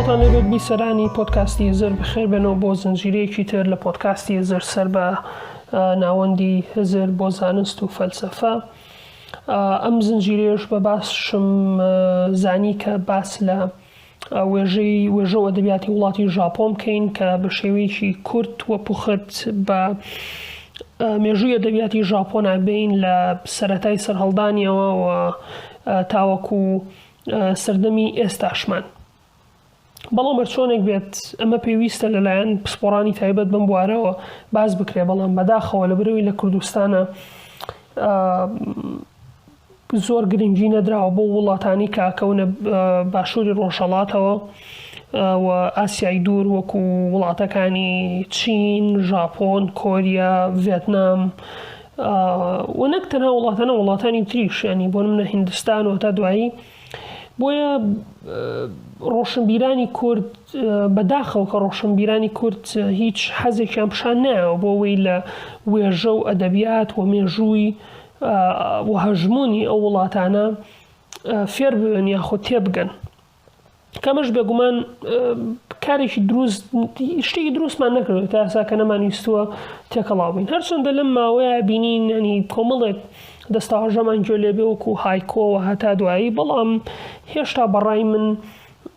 ساڵتان لەبێت بیسەرانی پۆدکاستی هزر بەخێر بنەوە بۆ زنجیرەیەکی تر لە پۆدکاستی هزر سەر بە ناوەندی هزر بۆ زانست و فەلسەفە. ئەم زنجیرەیەش بە باشم زانی کە باس لە وێژە و ئەدەبیاتی وڵاتی ژاپۆن بکەین کە بە شێوەیەکی کورت و پوخت بە مێژووی ئەدەبیاتی ژاپۆن بین لە سەرەتای سەرهەڵدانیەوە و تاوەکو سەردەمی ئێستاشمان. بەڵام هەرچۆنێک بێت ئەمە پێویستە لەلایەن پسپۆڕانی تایبەت بەم بوارەوە باز بکرێ، بەڵام بەداخەوە لە بەرەوەی لە کوردستانە زۆر گرنگی نەدراوە بۆ وڵاتانی کاکەونە باشووری ڕۆژهەڵاتەوە و ئاسیای دوور وەکو وڵاتەکانی چین، ژاپۆن، کۆریا، ڤێتنام و نەک تەنها وڵاتانی تریش، ینی بۆ نمونە هیندستان و تا دوایی. بۆیە ڕۆشنبیرانی کورد بەداخەوە کە ڕۆشنبیرانی کورد هیچ حەزێکیان پیشان نایەوە بۆ ئەوەی لە وێژە و ئەدەبیات و مێژووی و هەژمونی ئەو وڵاتانە فێر ببن یاخۆ تێبگەن. کەمەش بێگومان کارێکی شتێکی دروستمان نەکردوێت تا ئێستا کە نەمانویستووە تێکەڵاو بین. هەرچەندە لەم ماوەیە بینین ینی کۆمەڵێک دەستاژەمان گوێ لێبێ وەکو هایکۆ و هەتا دوایی، بەڵام هێشتا بەڕای من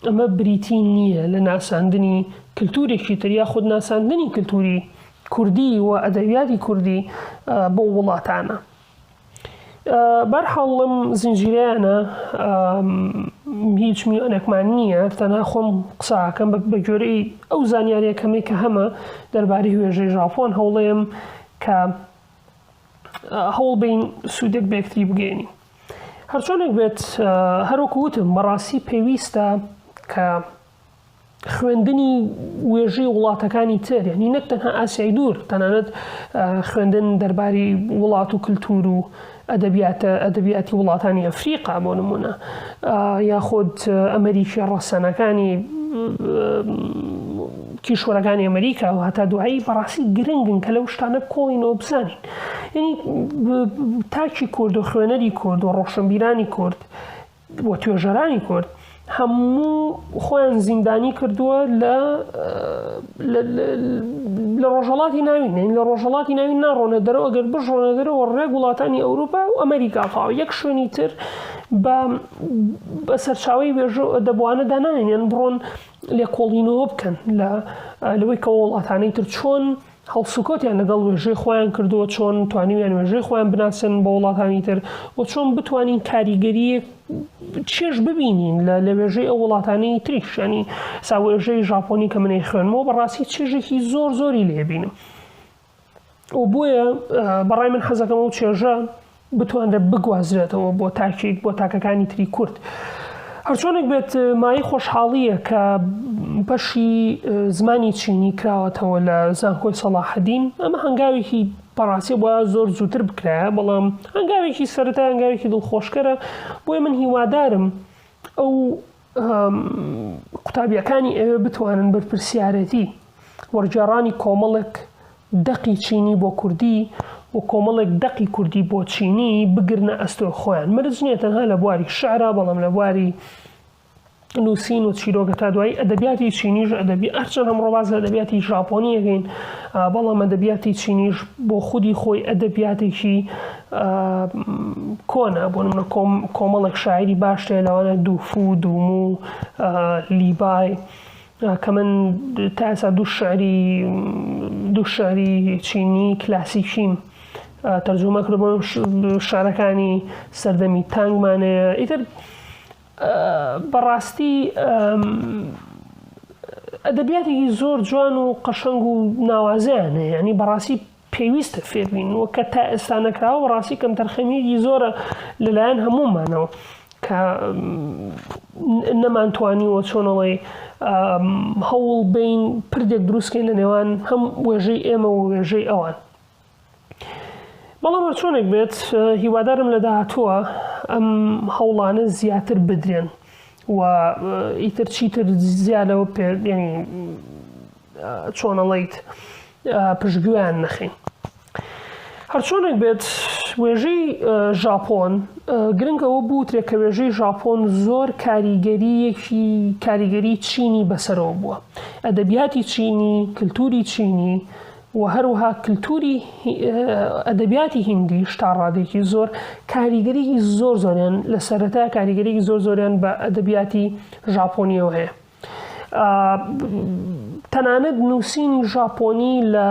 ئەمە بریتی نییە لە ناساندنی کللتورێکی تر یا خود ناساندنی کللتوری کوردی و ئەدەبیاتی کوردی بۆ وڵاتانە. بەرحاڵ لەم زنجیرەیانە هیچ میوانێکمان نییە، تەنها خۆم قساکەم بە گوێرەی ئەو زانیاریە کەمەی کە هەمە دەربارەی وێژەی ژاپۆن هەوڵێم کە هەوڵ بین سوودێک بێکتری بگەێنی. هەرچۆنێک بێت هەروەکو وتم بەڕاستی پێویستە کە خوێندنی وێژەی وڵاتەکانی تر، یعنی نەک تەنها ئاسیای دوور، تەنانەت خوێندن دەرباری وڵات و کللتور و ئەدەبیاتی وڵاتانی ئەفریقا بۆ نمونە یاخود ئەمریکی ڕەسەنەکانی کیشوەرەکانی ئەمریکا و هەتا دوایی بەڕاستی گرنگن کە لەو شتانە بکۆڵینەوە بزانین. یعنی تاکی کورد و خوێنەری کورد و ڕۆشنبیرانی کورد و توێژەرانی کورد هەموو خۆیان زیندانی کردووە لە ڕۆژهەڵاتی ناوین، لە ڕۆژهەڵاتی ناوین ناڕۆنە دەرەوە، ئەگەر بژۆنە دەرەوە ڕێک وڵاتانی ئەوروپا و ئەمریکا تاوە یەک شوێنی تر بە سەرچاوەی وێژە دەبوانە داناین، یان بڕۆن لێکۆڵینەوە بکەن لەوەی کە وڵاتانەی تر چۆن هەڵسوکۆتیان لەگەڵ وێژەی خۆیان کردووە، چۆن توانیویان وێژەی خۆیان بناسن بە وڵاتانی تر و چۆن بتوانین کاریگەری چێژ ببینین لە وێژەی ئەو وڵاتانەی تریش. ینی سا وێژەی ژاپۆنی کە منەی خوێنمەوە بەڕاستی چێژێکی زۆری لێبینم و بۆیە بەڕای من حەزەکەم ئەو چێژە بتوانرێت بگوازرێتەوە بۆ تاکەکانی تری کورد. هەرچۆنێک بێت مای خۆشحاڵیە کە بەشی زمانی چینی کراوەتەوە لە زانکۆی سەلاحەدین. ئەمە هەنگاوێکی بەڕاستی بۆ زۆر زووتر بکرایە، بەڵام هەنگاوێکی سەرەتا هەنگاوێکی دڵخۆشکەرە. بۆیە من هیوادارم ئەو قوتابیەکانی ئێوە بتوانن بەرپرسیارەتی وەرگێڕانی کۆمەڵێک دەقی چینی بۆ کوردی و کۆمەڵێک دەقی کوردی بۆ چینی بگرنە ئەستۆی خۆیان. مرج نییە تەنها لە بواری شعرا، بەڵام لە بواری نووسین و چیرۆکە تا دوایی ئەدەبیاتی چینیش هەرچەند هەمڕۆ باز لە ئەدەبیاتی ژاپۆنی یەکەین، بەڵام ئەدەبیاتی چینیش بۆ خودی خۆی ئەدەبیاتێکی کۆنە. بۆ نمونە کۆمەڵێک شاعری باش تێ لەوانە دووفو، دوومو، لیبای کە من تا ئێستا دوو شعری چینی کلاسیکیم تەرجمە کردبوو، شعرەکانی سەردەمی تانگمانەیە. ئیتر بەڕاستی ئەدەبیاتێکی زۆر جوان و قەشەنگ و ناوازیانە، یعنی بەڕاستی پێویستە فێربین و کە تا ئێستا نەکراوە بەڕاستی کەم تەرخەمیەکی زۆرە لەلایەن هەموومانەوە کە نەمانتوانیوە چۆنەڵێ هەوڵ بین پردێک دروستکەین لە نێوان هەم وێژەی ئێمە و وێژەی ئەوان. بەڵام هەرچۆنێک بێت هیوادارم لە داهاتووە ئەم هەوڵانە زیاتر بدرێن و ئیتر چیتر زیادەوە ینی چۆنەڵێیت پشتگویان نەخین. هەرچۆنێک بێت وێژەی ژاپۆن گرنگەوە بووترێت کە وێژەی ژاپۆن زۆر کاریگەری چینی بەسەرەوە بووە. ئەدەبیاتی چینی، کللتوری چینی و هەروەها کللتوری ئەدەبیاتی هیندیش تا ڕادێکی زۆر کاریگەریی زۆریان لە سەرەتا کاریگەریی زۆریان بە ئەدەبیاتی ژاپۆنیەوە هەیە. تەنانەت نووسینی ژاپۆنی لە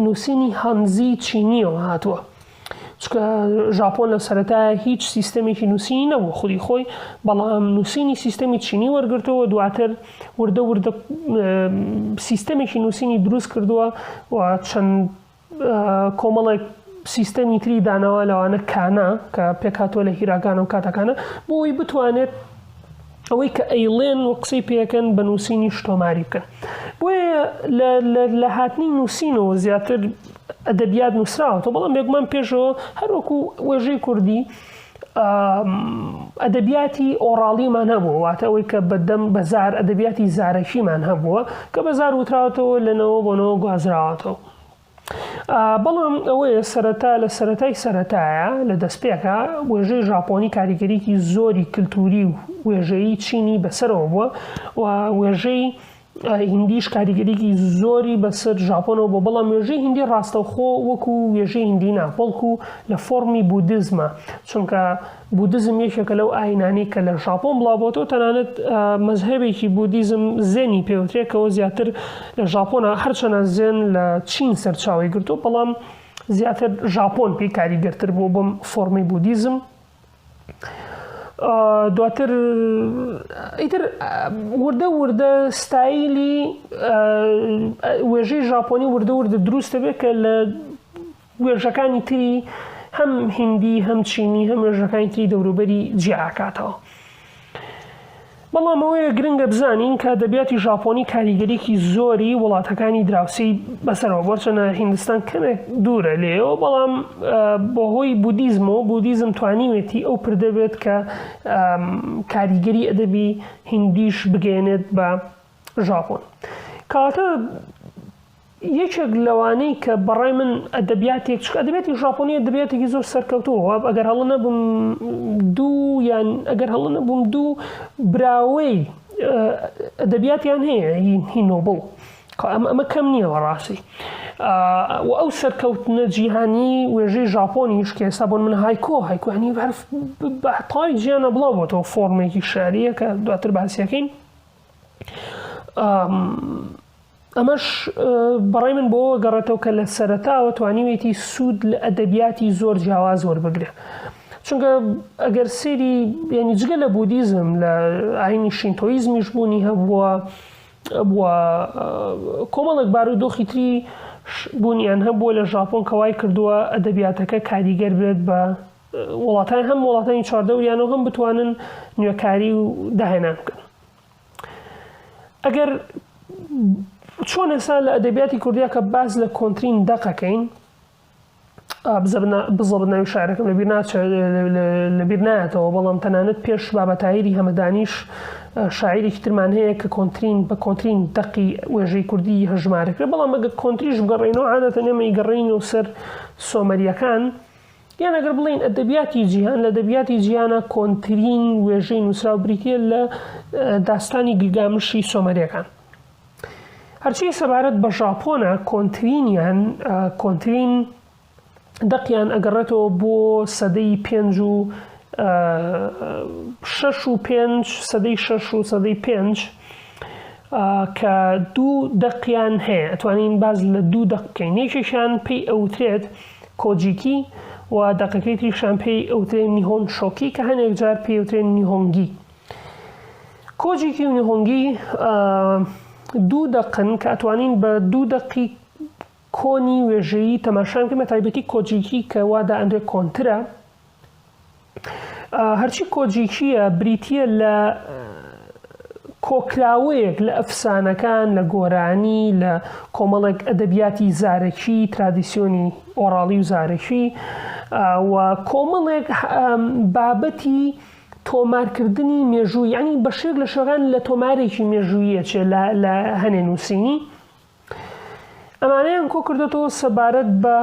نووسینی هەنزی چینیەوە هاتووە، چکە ژاپۆن لە سەرەتایە هیچ سیستەمێکی نووسینی نەبوو خودی خۆی، بەڵام نووسینی سیستەمی چینی وەرگرتەوە، دواتر وردە سیستەمێکی نووسینی دروست کردووە و چەند کۆمەڵێک سیستەمی تری داناوە لەوانە کانە کە پێکاتوە لە هیراگانە و کاتەکانە بۆ ئەوەی بتوانێت ئەوەی کە ئەیڵێن و قسەی پێەکەن بە نووسینی شتۆماری بکەن. بۆیە لە هاتنی نووسینەوە زیاتر ئەدەبیات نووسراوەتەوە، بەڵام بێگومان پێشەوە هەروەکو وێژەی کوردی ئەدەبیاتی ئۆڕاڵیمان هەبووە، واتە ئەوەی کە بەدەم بەزار ئەدەبیاتی زارەکیمان هەبووە کە بەزار وتراوەتەوە لەنەوە بۆنەوە گوازراوەتەوە. بەڵام ئەوەیە لە سەرەتایە لە دەستپێکە وێژەی ژاپۆنی کاریگەریکی زۆری کللتوری و وێژەی چینی بەسەرەوە بووە و وێژەی هیندیش کاریگەریکی زۆری بەسەر ژاپۆنەوە بۆ، بەڵام وێژەی هیندی ڕاستەوخۆ وەکو وێژەی هیندی ناپۆڵکو لە فۆرمی بودیزمە، چونکە بودیزم یەکێکە لەو ئاینانەی کە لە ژاپۆن بڵاوبۆتەوە. تەنانەت مەزهەبێکی بودیزم زێنی پێوترێکەوە زیاتر لە ژاپۆنە، هەرچەنە زێن لە چین سەرچاوی گرتو، بەڵام زیاتر ژاپۆن پێی کاریگەرتر بۆ بەم فۆرمی بودیزم. دواتر ئیتر وردە ستایلی وێژەی ژاپۆنی وردە دروستە بێت کە لە وێژەکانی تری هەم هیندی هەم چینی هەم وێژەکانی تری دەوروبەری جیاکاتەوە. بەڵام ئەوەیە گرنگە بزانین کە ئەدەبیاتی ژاپۆنی کاریگەریکی زۆری وڵاتەکانی دراوسی بەسەرەوە بۆچەنە هیندستان کەمێک دوورە لێەوە، بەڵام بەهۆی بودیزم توانیوێتی ئەو پردە بێت کە کاریگەری ئەدەبی هیندیش بگەێنێت بە ژاپۆن. کاتە یەکێک لەوانەی کە بەڕای من ئەدەبیاتێک ئەدەبیاتی ژاپۆنی ئەدەبیاتێکی زۆر سەرکەوتووە، ئەگەر هەڵە نەبووم دوو براوەی ئەدەبیاتیان هەیە هی نۆبڵ، ئەمە کەم نییە بەڕاستی. و ئەو سەرکەوتنە جیهانی وێژەی ژاپۆنیش کە ئێستا بۆن من هایکۆ ینی تاوی جیانە بڵاوبێتەوە فۆرمێکی شاریە کە دواتر باسیەکەین. ئەمەش بەڕای من بۆ گەڕێتەوە کە لە سەرەتاوە توانیوێتی سوود لە ئەدەبیاتی زۆر جیاواز وەربگرێ، چونکە ئەگەر سێری ینی جگە لە بودیزم لە ئاینی شینتۆیزمیش بوونی هەبووە، کۆمەڵێک بارودۆخی تری بوونیان هەبووە لە ژاپۆن کەوای کردووە ئەدەبیاتەکە کاریگەر بێت بە وڵاتانی هەم وڵاتانی چواردەوریانەوە هەم بتوانن نوێکاری و داهێنان بکەن. ئەگەر چۆن ئێستا لە ئەدەبیاتی کوردیا کە باز لە کۆنترین دەقەکەین بزڵ ناوی شاعرەکەم لەبیر نایەتەوە، بەڵام تەنانەت پێش بابەتاهیری هەمەدانیش شاعیرێکی ترمان هەیە کە بە کۆنترین دەقی وێژەی کوردی هەژمارەکرێت، بەڵام ئەگە کۆنتریش بگەڕێنەوە عادەتەن ئێمە ئیگەڕێینەوە سەر سۆمەریەکان، یان ئەگەر بڵین ئەدەبیاتی جیهان، لە ئەدەبیاتی جیهانە کۆنترین وێژەی نووسراو بریتیە لە داستانی گیلگامشی سۆمەریەکان. هەرچی سەبارەت بە ژاپۆنە کۆنترین دەقیان ئەگەڕێتەوە بۆ سەدەی 5 و 6 و 5 سەدەی 6 و سەدەی 5 کە 2 دەقیان هەیە، ئەتوانین باز لە 2 دەق بکەین. یەکێکیان پێی ئەوترێت کۆجیکی و دەقەکەی تریشان پێی ئەوترێت نیهۆن شۆکی کە هەنێک جار پێی ئەوترێت نیهۆنگی. کۆجیکی و نیهۆنگی 2 دەقن کە ئەتوانین بە 2 دەقی کۆنی وێژەیی تەماشان بکەین، بە تایبەتی کۆجیکی کە وادا ئەندێ کۆنترە. هەرچی کۆجیکیە بریتیە لە کۆکراوەیەک لە ئەفسانەکان، لە گۆرانی، لە کۆمەڵێک ئەدەبیاتی زارەکی ترادیسیۆنی ئۆڕاڵی و زارەکی و کۆمەڵێک بابەتی تۆمارکردنی مێژووی، ینی بەشێک لە شێوەکان لە تۆمارێکی مێژوویەچێ لە هەنێ نووسینی. ئەمانەیان کۆ کردێتەوە سەبارەت بە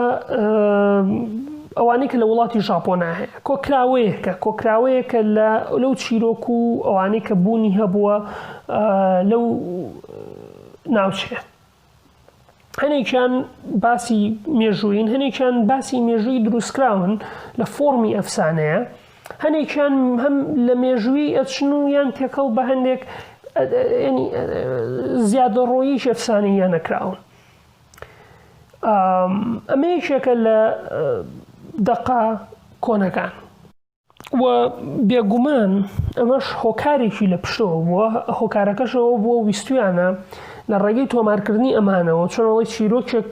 ئەوانەی کە لە وڵاتی ژاپۆنا هەیە کۆکراوەیەکە لەو چیرۆک و ئەوانەی کە بوونی هەبووە لەو ناوچێ. هەنێکیان باسی مێژووین، هەنێکیان باسی مێژووی دروستکراون لە فۆرمی ئەفسانەیە، هەنێکیان هەم لە مێژووی ئەچن و یان تێکەڵ بە هەندێک زیادەڕۆییش ئەفسانەیان نەکراون. ئەمە یەکێکە لە دەقا کۆنەکان و بێگومان ئەمەش هۆکارێکی لە پشتەوە بووە. هۆکارەکەشەوە بووە ویستویانە لە ڕێگەی تۆمارکردنی ئەمانەوە چۆنەوەی چیرۆکێک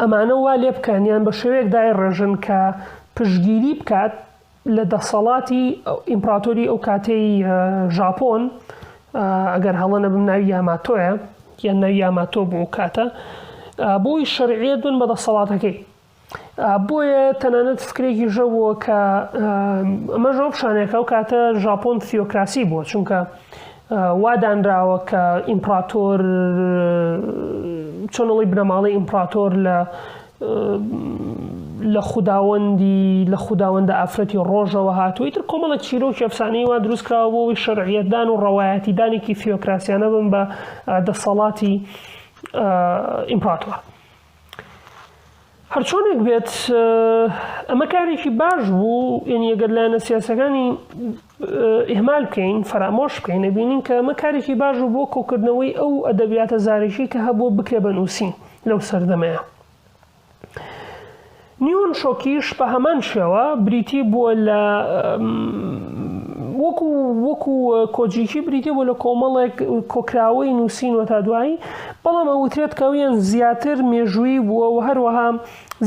ئەمانە وا لێ بکانیان بە شێوەیەک دایڕێژن کە پشتگیری بکات لە دەسەڵاتی ئیمپراتۆری ئەو کاتەی ژاپۆن، ئەگەر هەڵە نەبم ناوی یاماتۆیە یان ناوی یاماتۆ بوو کاتە، بۆی شەرعیەت بن بە دەسەڵاتەکەی. بۆیە تەنانەت فکرێکی ژەوە کە ئەمە ژۆ پیشانێکە ئەو کاتە ژاپۆن تیۆکراسی بووە، چونکە وادانراوە کە ئیمپراتۆر چۆنەڵی بنەماڵی ئیمپراتۆر لە خوداوەندە ئافرەتی ڕۆژەوە هاتووە. ئیتر کۆمەڵە چیرۆکی ئەفسانەی وا دروستکراوە بۆەوەی شەرعیەتدان و ڕەوایەتیدانێکی فیۆکراسیانە بن بە دەسەڵاتی ئیمپراتۆر. هەرچۆنێک بێت ئەمە کارێکی باش بوو، یعنی ئەگەر لایەنە سیاسەکانی ئیهمال بکەین، فەرامۆش بکەین، ئەبینین کە ئەمە کارێکی باش بوو بۆ کۆکردنەوەی ئەو ئەدەبیاتە زارێکی کە هەبووە بکرێ بە نووسین لەو سەردەمەیە. نیۆن شۆکیش بە هەمان شێوە بریتی بووە لە وەکو کۆجیکی بریتی بوو لە کۆمەڵێک کۆکراوەی نووسینوە تا دوایی، بەڵام ئەوترێت کە ئەویان زیاتر مێژووی بووە و هەروەها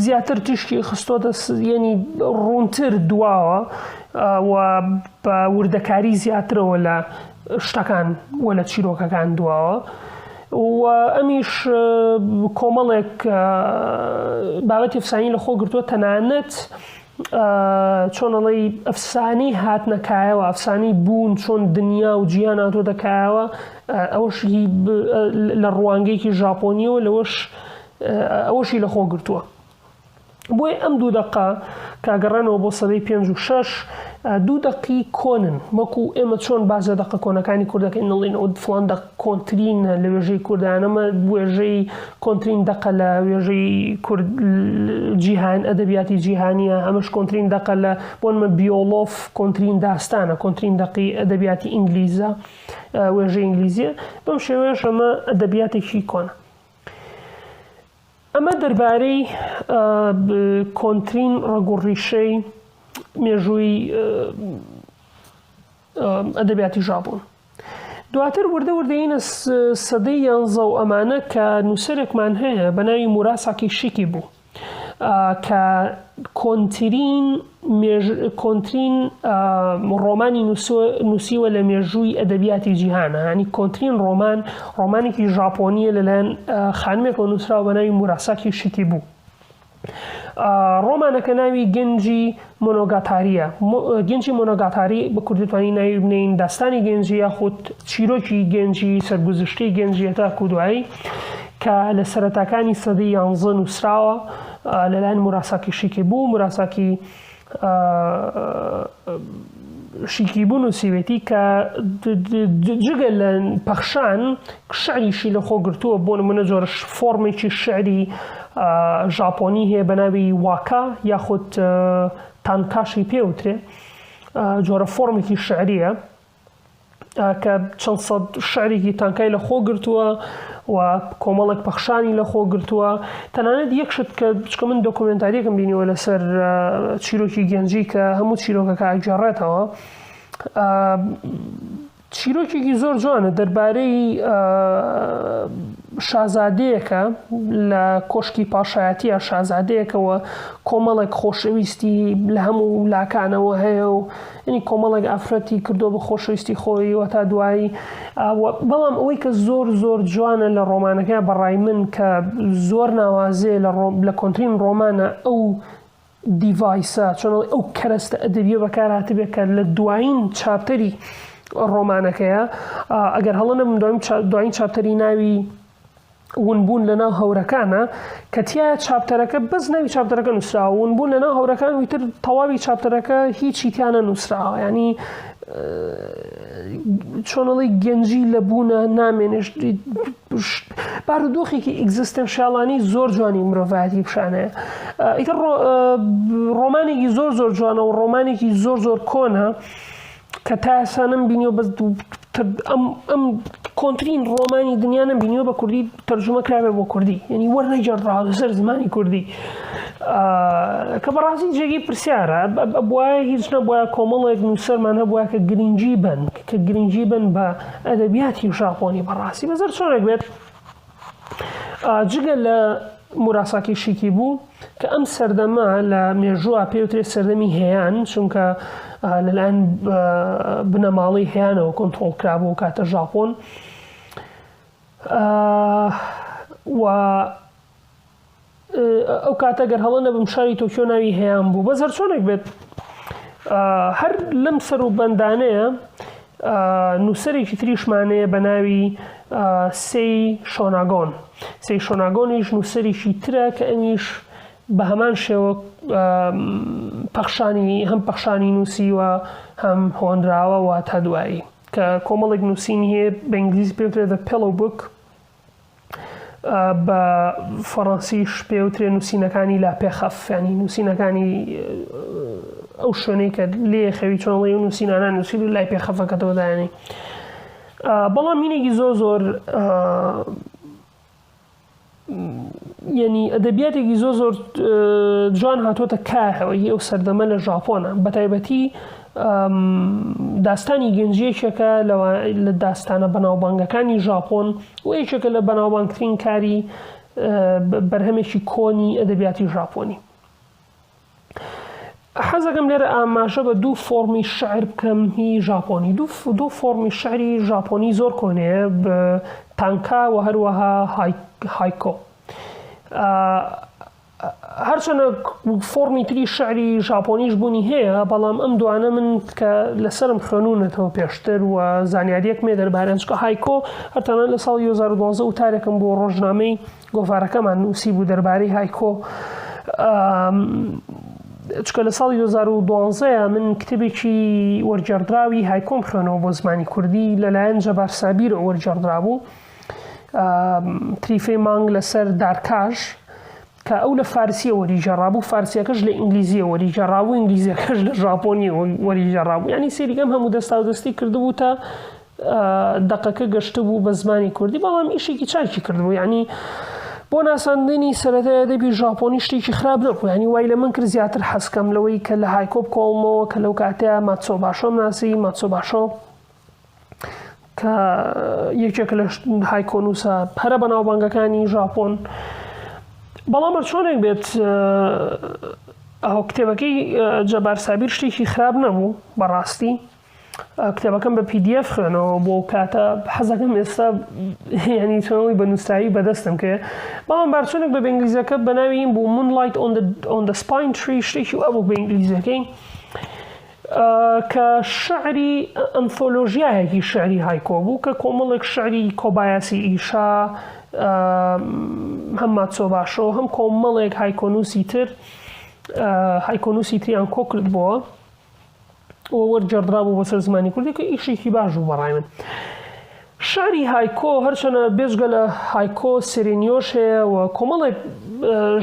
زیاتر تشتی خستۆتە ینی ڕوونتر دواوە و بە وردەکاری زیاترەوە لە شتەکان و لە چیرۆکەکان دواوە. و ئەمیش کۆمەڵێک بابەتی ئەفسانی لەخۆ گرتووە، تەنانەت چۆنەڵی ئەفسانی هاتنەکایەوە، ئەفسانی بوون چۆن دنیا و جیان هاتۆ دەکایەوە، ئەوەشی لە ڕوانگەیەکی ژاپۆنیەوە ئەوەشی لەخۆ گرتووە. بۆیە ئەم دوو دەقا کاگەڕێنەوە بۆ سەدەی 5 و 6 دوو دەقی کۆنن، وەکو ئێمە چۆن بازە دەقە کۆنەکانی کوردەکەی نڵین ئەو فڵان دەق کۆنترینە لە وێژەی کوردانەمە وێژەی کۆنترین دەقە لە وێژەی جیهان ئەدەبیاتی جیهانیە، ئەمەش کۆنترین دەقە لە بۆنمە بیۆلۆف کۆنترین داستانە، کۆنترین دەقی ئەدەبیاتی ئینگلیزە وێژەی ئینگلیزیە. بەم شێوەیەش ئەمە ئەدەبیاتێکی کۆنە. ئەمە دەربارەی کۆنترین ڕەگوڕیشەی مێژووی ئەدەبیاتی ژاپۆن. دواتر وردەینە سەدەی 11 و ئەمانە کە نووسەرێکمان هەیە بە ناوی موراساکی شیکی بوو کە کۆنترین ڕۆمانی نووسیوە لە مێژووی ئەدەبیاتی جیهانە، ینی کۆنترین ڕۆمانێکی ژاپۆنیە لەلایەن خانمێکەوە نووسراوە بە ناوی موراساکی شیکی بوو. ڕۆمانەکە ناوی گەنجی مۆنۆگاتاریە. گەنجی مۆنۆگاتاری بە کوردی توانی ناوی بنین داستانی گەنجی یاخود چیرۆکی گەنجی سەرگوزشتەی گەنجی تا کودوایی کە لە سەرەتاکانی سەدەی 11 نووسراوە لەلایەن موراساکی شیکی بوو. موراساکی شیکی بوو نووسیوێتی کە جگە لە پەخشان شعریشی لەخۆ گرتووە، بۆ نمونە جۆرە فۆرمێکی شعری ژاپۆنی هەیە بە ناوی واکا یاخود تانکاشی پێوترێ، جۆرە فۆرمێکی شعریە کە چەند سەد شعرێکی تانکای لەخۆ گرتووە و کۆمەڵێک پەخشانی لەخۆ گرتووە. تەنانەت یەک شت کە چکە من دۆکومنتاریەکەم بینیوە لەسەر چیرۆکی گەنجی کە هەموو چیرۆکەکە ئەگەڕێتەوە، چیرۆکێکی زۆر جوانە دەربارەی شازادەیەکە لە کۆشکی پاشایەتیە، شازادەیەکەوە کۆمەڵێک خۆشەویستی لە هەموو ولاکانەوە هەیە و ینی کۆمەڵێک ئافرەتی کردو بە خۆشەویستی خۆی و تا دوایی. بەڵام ئەوەی کە زۆر جوانە لە ڕۆمانەکە بەڕای من کە زۆر ناوازێ لە کۆنترین ڕۆمانە ئەو دیڤایسە، چۆنەوەی ئەو کەرەستە ئەدەبیە بەکارهاتبێ کە لە دوایین چاپتەری ڕۆمانەکەیە، ئەگەر هەڵە نەبم دوایین چاپتەری ناوی ونبوون لەناو هەورەکانە کە تایە چاپتەرەکە بەس ناوی چاپتەرەکە نووسراوە ونبوون لەناو هەورەکان ویتر تەواوی چاپتەرەکە هیچی تیانە نووسراوە ینی چۆنەڵی گەنجی لە بوونە نامێنێش بارودۆخێکی ئیگزیستەنشیاڵانی زۆر جوانی مرۆڤایەتی پیشانەیە ئیتر ڕۆمانێکی زۆر زۆر جوانە و ڕۆمانێکی زۆر زۆر کۆنە کە تا ئێستا نەمبینیوە بەس ئەم کۆنترین ڕۆمانی دنیا نەمبینیوە بە کوردی تەرجمە کرابێ بۆ کوردی یعنی وەرنەگەڕاوە لەسەر زمانی کوردی کە بەڕاستی جێگەی پرسیارە بواە هیچ نەبواە کۆمەڵێک نووسەرمان هەبواە کە گرنگی بن بە ئەدەبیاتی ژاپۆنی بەڕاستی بەزەر چۆنێک بێت جگە لە موراساکی شیکی بوو کە ئەم سەردەمە لە مێژووە پێوترێت سەردەمی هەیەیان چونکە لەلایەن بنەماڵی هەیەیانەوە کۆنتڕۆڵ کرابوو کاتە ژاپۆن و ئەو کاتە گەر هەڵە نەبم شاری تۆکیۆ ناوی هەیەیان بوو بەس هەر چۆنێک بێت هەر لەم سەر و بەندانەیە نووسەرێکی تریشمانەیە بە ناوی سەی شۆناگۆن سەی شۆناگۆنیش نووسەرێکی ترە کە ئەمیش بە هەمان شێوە هەم پەخشانی نووسیوە هەم هۆنراوە تا دوایی کە کۆمەڵێک نووسینی هەیە بە ئینگلیزی پێوترێت The Pillow Book بە فەڕەنسیش پێوترێ نووسینەکانی لاپێخەف ینی نووسینەکانی ئەو شوێنەی کە لێ خەوی چۆنڵی و نووسینانە نووسی لای پێخەفەکەتەوە دایانی بەڵام مینێکی زۆر یعنی ئەدەبیاتێکی زۆر جوان هاتوۆتە کارەوەی ئەو سەردەمە لە ژاپۆنە بەتایبەتی داستانی گەنجیەکێکە لە داستانە بەناوبانگەکانی ژاپۆن و یەکێکە لە بەناوبانگترین کاری بەرهەمێکی کۆنی ئەدەبیاتی ژاپۆنی حەزەکەم لێرە ئاماژە بە دوو فۆرمی شعر بکەم هی ژاپۆنی دوو فۆرمی شعری ژاپۆنی زۆر کۆنەیە بە تانکا و هەروەها هایکۆ هەرچەنە فۆرمی تری شعری ژاپۆنیش بوونی هەیە بەڵام ئەم دوانە من کە لەسەرم خوێنونەتەوە پێشتر و زانیاریەک مێ دەربارەن چکە هایکۆ هەرتەنان لە ساڵی 2012 وتارێکم بۆ ڕۆژنامەی گۆڤارەکەمان نووسی بوو دەربارەی هایکۆ چکە لە ساڵی 2012 من کتێبێکی وەرگێڕدراوی هایکۆم خوێنەوە بۆ زمانی کوردی لەلایەن جەبار سابیر وەرگێڕدرا بوو تریفەی مانگ لەسەر دارکاژ کە ئەو لە فارسیە وەریگەڕابوو فارسیەکەش لە ئینگلیزیە وەریگەڕابوو ئینگلیزیەکەش لە ژاپۆنی وەریگەڕابوو ینی سێریگەم هەموو دەستا و دەستی کردبوو تا دەقەکە گەشتە بوو بە زمانی کوردی بەڵام ئیشێکی چاکی کردبوو ینی بۆ ناساندنی سەرەتای ئەدەبی ژاپۆنی شتێکی خراپ نەبوو ینی وای لە من کرد زیاتر حەزکەم لەوەی کە لە هایکۆ بکۆڵمەوە کە لەو کاتەیە ماتسۆباشۆم ناسی ماتسۆباشۆ کە یەکێک لە هایکۆ نووسە هەرە بەناوبانگەکانی ژاپۆن بەڵام چۆنێک بێت ئەو کتێبەکەی جەبار سابیر شتێکی خراپ نەبوو بەڕاستی کتێبەکەم بە PDF خوێنەوە بۆ کاتە حەزەکەم ئێستا ینی چۆنەوەی بە نووسایی بەدەستم کە بەڵام بارچۆنێک بە ئینگلیزیەکە بە ناوی این بوو Moonlight on the Spine Tree شتێکی ئەبوو بە ئینگلیزیەکەی کە شعری ئەنثۆلۆژیایەکی شعری هایکۆ بوو کە کۆمەڵێک شعری کۆبایاسی ئیشا هەم ماتسۆباشۆ هەم کۆمەڵێک هایکۆنووسی تریان کۆ کردبووە وەرگێڕدرا بوو بەسەر زمانی کوردی کە ئیشێکی باش بوو بەڕای من شعری هایکۆ هەرچەنە بێژگە لە هایکۆ سێرێنیۆش هەیە و کۆمەڵێک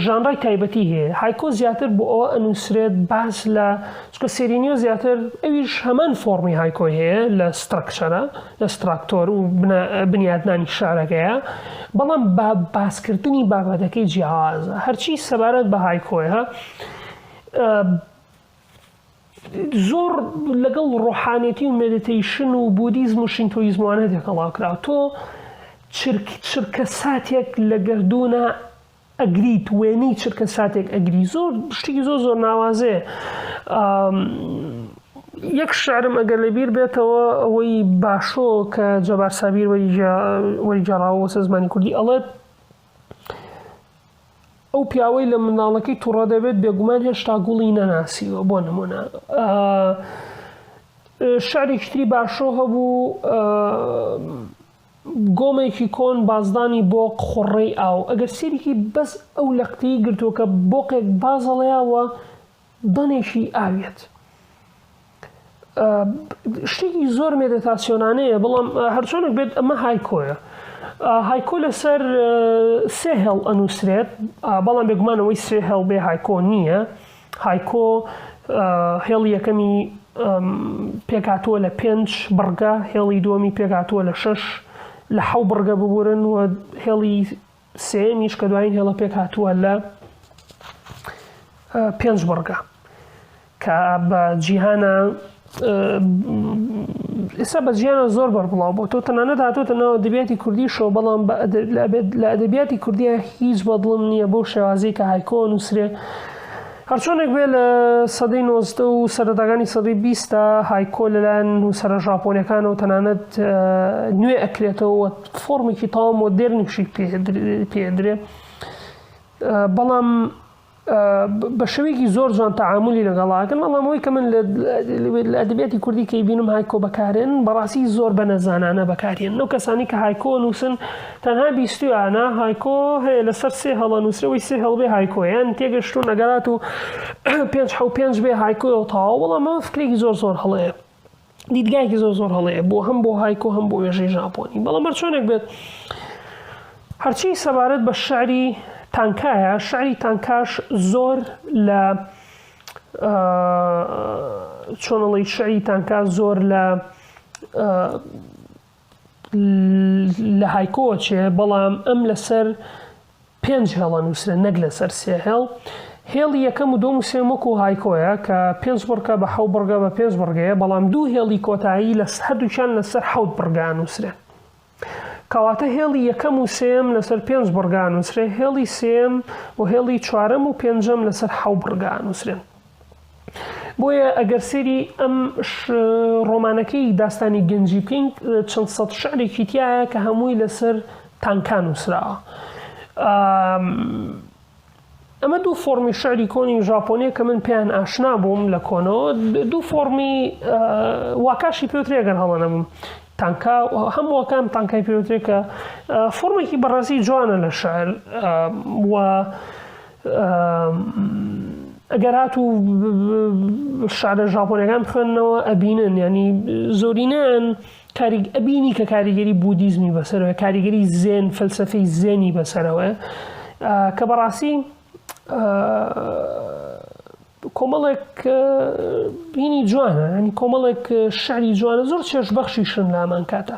ژانڕای تایبەتی هەیە هایکۆ زیاتر بۆ ئەوە ئەنووسرێت باس لە چکە سێرێنیۆ زیاتر ئەویش هەمان فۆرمی هایکۆ هەیە لە سترەکچەرە لە ستراکتۆر و بنیادنانی شارەکەیە بەڵام باسکردنی بابەتەکەی جیاوازە هەرچی سەبارەت بە هایکۆیە زۆر لەگەڵ ڕۆحانێتی و مێدیتەیشن و بودیزم و شینتۆیزموانە تێکەڵاوکراوە تۆ چرکە ساتێک لە گەردوونە ئەگریت وێنەی چرکە ساتێک ئەگری زۆر شتێکی زۆر ناوازەیە یەک شعرم ئەگەر لەبیر بێتەوە ئەوەی باشۆ کە جەبار سابیر وەریگەڕاوە وەسەر زمانی کوردی ئەڵێت ئەو پیاوەی لە منداڵەکەی تووڕە دەبێت بێگومان هێشتا گوڵی نەناسیوە بۆ نمونە شعرێکی تری باشۆ هەبوو گۆمێکی کۆن بازدانی بۆ قوڕەی ئاو ئەگەر سێریکی بەس ئەو لەقتەی گرتووە کە بۆقێک بازەڵەیەوە دەنێکی ئاوێت. شتێکی زۆر مێدیتاسیۆنانەیە بەڵام هەرچۆنێک بێت ئەمە هایکۆیە. هایکۆ لەسەر سێ هێڵ ئەنووسرێت بەڵام بێگومانەوەی سێ هێڵ بێ هایکۆ نییە. هایکۆ هێڵی یەکەمی پێکاتووە لە 5 بڕگە، هێڵی دووەمی پێکاتووە لە 6 لە 7 بڕگە ببورن و هێڵی سێمیش کە دوایین هێڵە پێکاتووە لە 5 بڕگە کە بە جیهانە ئێستا بە جیهانە زۆر بەربڵاو بۆ تۆ تەنانەت هاتوۆتە ناو ئەدەبیاتی کوردیشەوە بەڵام لە ئەدەبیاتی کوردیە هیچ بەدڵم نییە بۆ شێوازەی کە هایکۆ نووسرێ. هەرچۆنێک بێ لە سەدەی 90 و سەرەتاکانی سەدەی 20 هایکۆ لەلایەن نووسەرە ژاپۆنیەکانەوە تەنانەت نوێ ئەکرێتەوە فۆرمێکی تەواو مۆدێرنیشی پێدرێ بەڵام بە شێوەیەکی زۆر جوان تەعاملی لەگەڵاکەن. بەڵام ئەوەی کە من لە ئەدەبیاتی کوردی کە بینم هایکۆ بەکارێن بەڕاستی زۆر بە نەزانانە بەکارێن. ئەو کەسانی کە هایکۆ نووسن تەنها بیستویانە هایکۆ هەیە لەسەر سێ هەڵە نووسرەوەی سێ هەڵ بێ هایکۆیان تێگەشتون نەگەرات و 5 بێ هایکۆ تەواو بەڵام ئەمە فکرێکی زۆر هەڵەیە، دیدگایەکی زۆر هەڵەیە بۆ هەم بۆ هایکۆ هەم بۆ وێژەی ژاپۆنی. بەڵام هەرچۆنێک بێت هەرچی سەبارەت بە شعری تانکایە، شعری تانکاش زۆر لە چۆنەڵی شعری تانکا زۆر لە هایکۆوە چێ بەڵام ئەم لەسەر 5 هێڵە نووسرە نەک لەسەر سێ هێڵ. هێڵی یەکەم و دووەم و سێم وەکو هایکۆیە کە 5 بڕگە بە 7 بڕگە بە 5 بڕگەیە بەڵام دوو هێڵی کۆتایی هەردووچیان لەسەر 7 بڕگە نووسرێ. کەواتە هێڵی یەکەم و سێم لەسەر 5 بڕگە نووسرێ، هێڵی سێم و هێڵی چوارەم و پێنجەم لەسەر 7 بڕگە نووسرێن. بۆیە ئەگەر سێری ئەم ڕۆمانەکەی داستانی گەنجی بکەین چەند سەد شعرێکی تایە کە هەمووی لەسەر تانکا نووسراوە. ئەمە دوو فۆرمی شعری کۆنی ژاپۆنیە کە من پێیان ئاشنا بووم لە کۆنەوە، دوو فۆرمی واکاشی پێوترێ ئەگەر هەڵە نەبووم تانکا هەم وەکەم تانکای پێوترێ کە فۆرمێکی بەڕاستی جوانە لە شعر و ئەگەر هاتوو شعرە ژاپۆنیەکان بخوێننەوە ئەبینن ینی زۆرینەن ئەبینی کە کاریگەری بودیزمی بەسەرەوە، کاریگەری زێن فەلسەفەی زێنی بەسەرەوە کە بەڕاستی کۆمەڵێک بینی جوانە، ینی کۆمەڵێک شعری جوانە زۆر چێژ بەخشیشن لە ئەمان کاتە.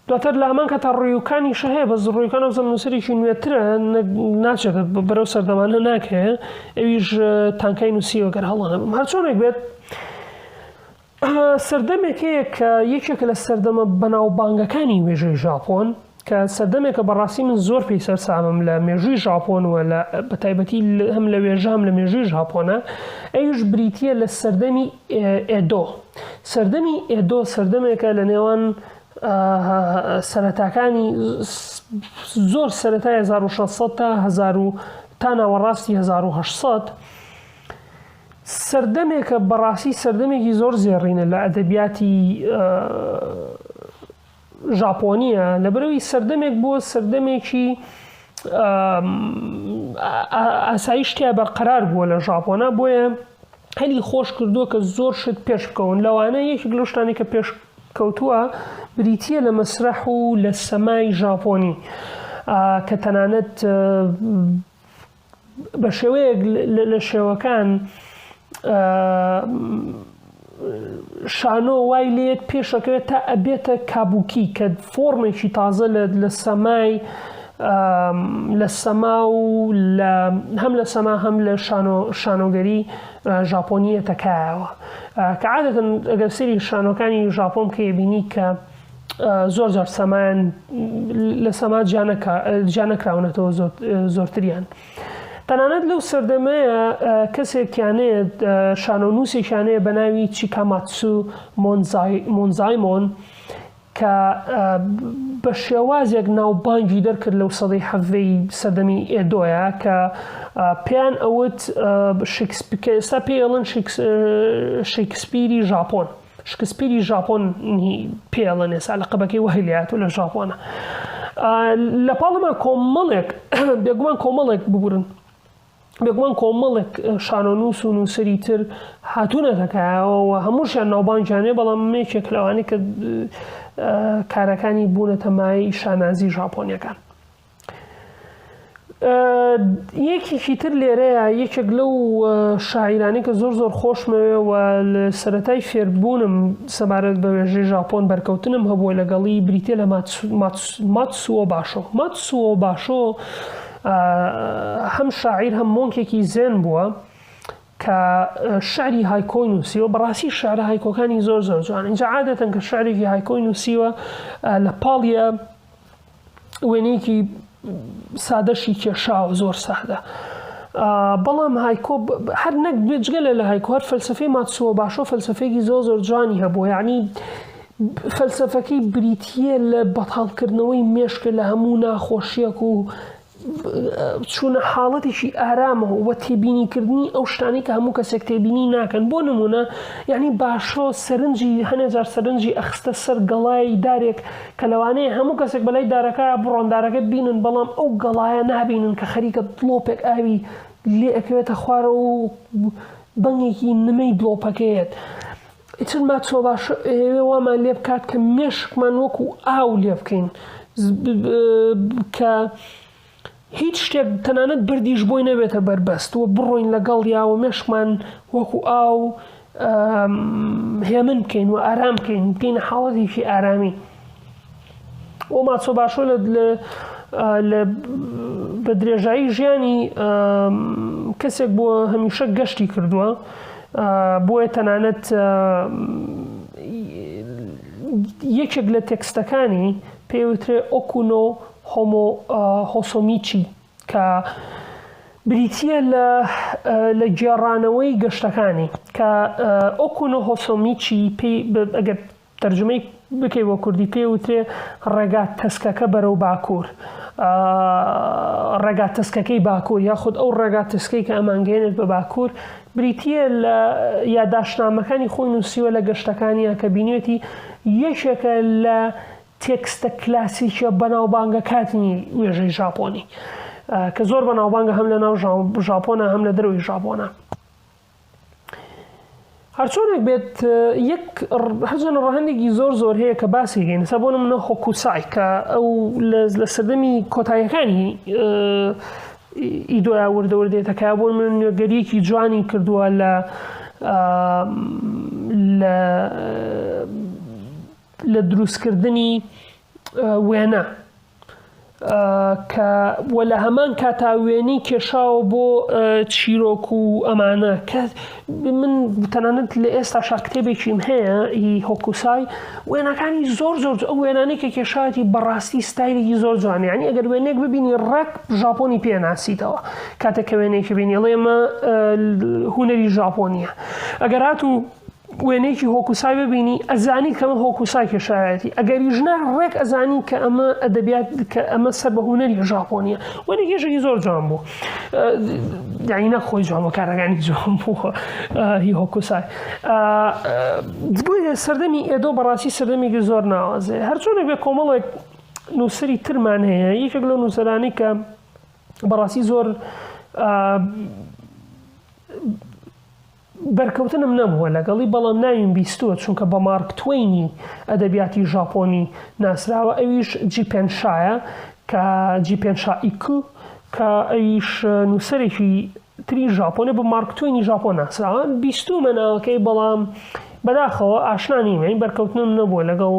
دواتر لە هەمان کاتە ڕوویەکانیش هەیە بەس ڕوویەکان ئەو نووسەرێکی نوێترە ناچێت بەرەو سەردەمانە ناکەوێت ئەویش تانکای نووسیوە گەر هەڵە نەبم. هەرچۆنێک بێت سەردەمێک هەیە کە یەکێکە لە سەردەمە بەناوبانگەکانی وێژەی ژاپۆن کە سەردەمێکە بەڕاستی من زۆر پێی سەرسامم لە مێژووی ژاپۆن و بەتایبەتی هەم لە وێژەم لە مێژووی ژاپۆنە، ئەویش بریتیە لە سەردەمی ئێدۆ. سەردەمی ئێدۆ سەردەمێکە لە نێوان سەرەتاکانی زۆر سەرەتای 1600 تا ناوەڕاستی 1800 سەردەمێکە بەڕاستی سەردەمێکی زۆر زێڕینە لە ئەدەبیاتی ژاپۆنیە لەبەرەوەی سەردەمێک بووە سەردەمێکی ئاسایشتیا بەرقەرار بووە لە ژاپۆنە، بۆیە هەلی خۆش کردووە کە زۆر شت پێش بکەون. لەوانە یەکێک لەو شتانی کە پێش کەوتووە بریتیە لە مەسرح و لە سەمای ژاپۆنی کە تەنانەت بە شێوەیەک لە شێوەکان شانۆ وای لێت پێشەکەوێت تا ئەبێتە کابووکی کە فۆرمێکی تازە لە سەمای لە سەما و هەم لە سەما هەم لە شانۆگەری ژاپۆنیە تەکایەوە کە عادەتەن ئەگەر سەیری شانۆکانی ژاپۆن کە بینی کە زۆر جار سەمایان لە سەما جیا نەکراونەتەوە زۆرتریان. تەنانەت لەو سەردەمەیە کەسێکیانەیە شانۆنووسێکیانەیە بە ناوی چیکاماتسو مۆنزایمۆن کە بە شێوازێک ناوبانگی دەرکرد لەو سەدەی حەڤەی سەردەمی ئێدۆیە کە پێیان ئەوت ئێستا پێی ئەڵێن شێکسپیری ژاپۆن شکسپیری ژاپۆن پێڵەن ێسا لە قەبەکەی وهیلات و لە ژاپۆنە لە پاڵەمان کۆمەڵێک بێگومان کۆمەڵێک ببورن بێگومان کۆمەڵێک شانۆنووس و نووسری تر هاتوونەتەکایەوە هەمووشیان ناوبانگیانێ بەڵام یەکێک لەوانەی کە کارەکانی بوونەتە مای شانازی ژاپۆنیەکان یەکێکی تر لێرەیە یەکێک لەو شاعیرانی کە زۆر خۆشمەوێ و لە سەرەتای فێربوونم سەبارەت بە وێژەی ژاپۆن بەرکەوتنم هەبووە لەگەڵی بریتیە لە ماتسوۆ باشۆ هەم شاعیر هەم مۆنکێکی زێن بووە کە شعری هایکۆی نووسیوە بەڕاستی شعرە هایکۆکانی زۆر جوان اینجا عادەتەن کە شعرێکی هایکۆی نووسیوە لە پاڵیە وێنەیەکی سادەشی کێشاوە زۆر سادە بەڵام هایکۆ هەر نەک جگەلە لە هایکۆ هەر فەلسفەی ماتسوۆ باشۆ فەلسفەیەکی زۆر جوانی هەبووە یعنی فەلسفەکەی بریتیە لە بەتاڵکردنەوەی مێشکە لە هەموو ناخۆشیەک و چوونە حاڵەتێکی ئارامەوە وە تێبینیکردنی ئەو شتانی کە هەموو کەسێک تێبینی ناکەن بۆ نمونە یعنی باشۆ سەرنجی هەنێجار سەرنجی ئەخستە سەر گەڵای دارێک کە لەوانەیە هەموو کەسێک بەلای دارەکە بڕۆندارەکە بینن بەڵام ئەو گەڵایە نابینن کە خەریکە دڵۆپێک ئاوی لێ ئەکەوێتە خوارە و بەنگێکی نمەی دڵۆپەکەیەت ئیتر ماتسۆ باشۆ ئێوێ وامان لێ بکات کە مێشکمان وەکو ئاو لێ بکەین کە هیچ شتێک تەنانەت بردیش بۆی نەبێتە بەربەست و بڕۆین لەگەڵ یاوە مێشکمان وەکو ئاو هێمن بکەین و ئارام بکەین بکەینە حاڵەتێکی ئارامی ئەو ماتسۆ باشۆ بە درێژایی ژیانی کەسێک بۆ هەمیشە گەشتی کردووە بۆیە تەنانەت یەکێک لە تێکستەکانی پێوترێ ئۆکونۆ هۆسۆمیچی کە بریتیە لە گێڕانەوەی گەشتەکانی کە ئۆکونۆ هۆسۆمیچی ئەگەر تەرجمەی بکەی بۆ کوردی پێوترێ ڕێگات تەسکەکە بەرەو باکوور ڕێگات تەسکەکەی باکوور یاخود ئەو ڕێگات تەسکەی کە ئەمانگەێنێت بە باکوور بریتیە لە یادداشتنامەکانی خۆی نووسیوە لە گەشتەکانیە کە بینێتی یەکێکە لە تێکستە کلاسیکە بەناوبانگە کاتنی وێژەی ژاپۆنی کە زۆر بەناوبانگە هەم لە ناو ژاپۆنە هەم لە دەروی ژاپۆنە هەرچۆنێک بێت هەرچەند ڕەهەندێکی زۆر هەیە کە باسی گەین سا بۆ نمونە هۆکوسای کە ئەو لە سەردەمی کۆتاییەکانی ئیدۆیا وردەوردێتەکە بۆ من نوێگەریەکی جوانی کردووە لە دروستکردنی وێنە کە وە لە هەمان کاتا وێنەی کێشاوە بۆ چیرۆک و ئەمانە کە من تەنانەت لە ئێستا کتێبێکیم هەیە هی هۆکوسای وێنەکانی زۆر ئەو وێنانەی کە کێشاوەتی بەڕاستی ستایلێکی زۆر جوانە یعنی ئەگەر وێنێک ببینی ڕێک ژاپۆنی پێناسیتەوە کاتێککە وێنێکی بینی ئەڵێمە هونەری ژاپۆنیە ئەگەر هاتوو وێنێکی هۆکوسای ببینی ئەزانی کە ئەمە هۆکوسای کێشایەتی ئەگەریش نا ڕێک ئەزانی کە ئەمە ئەدەبیات کە ئەمە سەر بە هونەری ژاپۆنیە وێنێکیشێکی زۆر جوان بوو یعنی نەخۆی جوان بۆ کارەکانی جوان بووە هی هۆکوسای بۆیە سەردەمی ئێدۆ بەڕاستی سەردەمێکی زۆر ناوازەیە هەرچۆنێک بێ کۆمەڵێک نووسری ترمان هەیە یەکێک لەو نووسەرانی کە بەڕاستی زۆر بەرکەوتنم نەبووە لەگەڵی بەڵام ناویم بیستووە چونکە بە مارک توینی ئەدەبیاتی ژاپۆنی ناسراوە ئەویش جیپێنشایە کە جیپێنشائیکو کە ئەویش نووسەرێکی تری ژاپۆنە بە مارک توینی ژاپۆن ناسراوە بیستوومە ناوەکەی بەڵام بەداخەوە ئاشنا نیمە این بەرکەوتنم نەبووە لەگەڵ